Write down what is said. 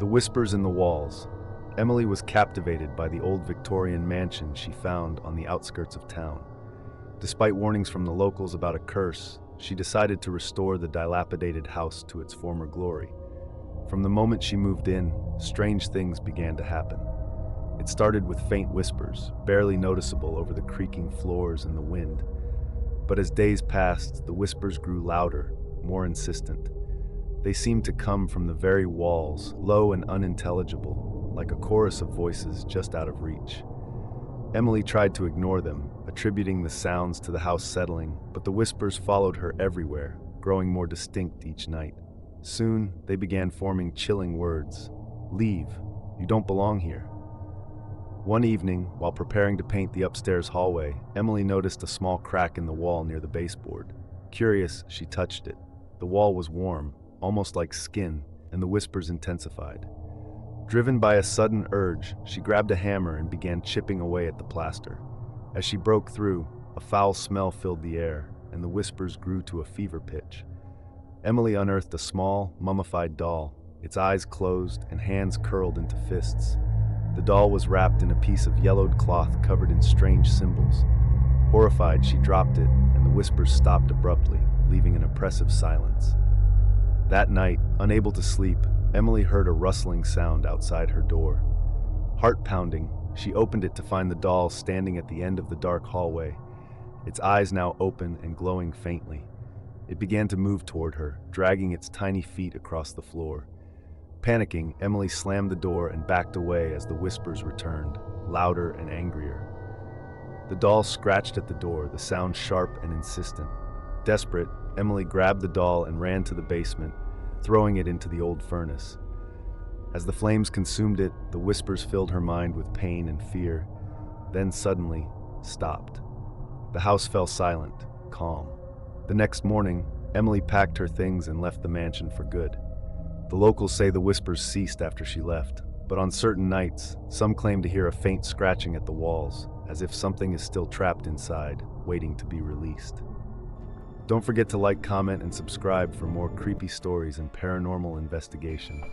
The whispers in the walls. Emily was captivated by the old Victorian mansion she found on the outskirts of town. Despite warnings from the locals about a curse, she decided to restore the dilapidated house to its former glory. From the moment she moved in, strange things began to happen. It started with faint whispers, barely noticeable over the creaking floors and the wind. But as days passed, the whispers grew louder, more insistent. They seemed to come from the very walls, low and unintelligible, like a chorus of voices just out of reach. Emily tried to ignore them, attributing the sounds to the house settling, but the whispers followed her everywhere, growing more distinct each night. Soon, they began forming chilling words. "Leave. You don't belong here." One evening, while preparing to paint the upstairs hallway, Emily noticed a small crack in the wall near the baseboard. Curious, she touched it. The wall was warm, almost like skin, and the whispers intensified. Driven by a sudden urge, she grabbed a hammer and began chipping away at the plaster. As she broke through, a foul smell filled the air, and the whispers grew to a fever pitch. Emily unearthed a small, mummified doll, its eyes closed and hands curled into fists. The doll was wrapped in a piece of yellowed cloth covered in strange symbols. Horrified, she dropped it, and the whispers stopped abruptly, leaving an oppressive silence. That night, unable to sleep, Emily heard a rustling sound outside her door. Heart-pounding, she opened it to find the doll standing at the end of the dark hallway, its eyes now open and glowing faintly. It began to move toward her, dragging its tiny feet across the floor. Panicking, Emily slammed the door and backed away as the whispers returned, louder and angrier. The doll scratched at the door, the sound sharp and insistent. Desperate, Emily grabbed the doll and ran to the basement, throwing it into the old furnace. As the flames consumed it, the whispers filled her mind with pain and fear, then suddenly stopped. The house fell silent, calm. The next morning, Emily packed her things and left the mansion for good. The locals say the whispers ceased after she left, but on certain nights, some claim to hear a faint scratching at the walls, as if something is still trapped inside, waiting to be released. Don't forget to like, comment, and subscribe for more creepy stories and paranormal investigation.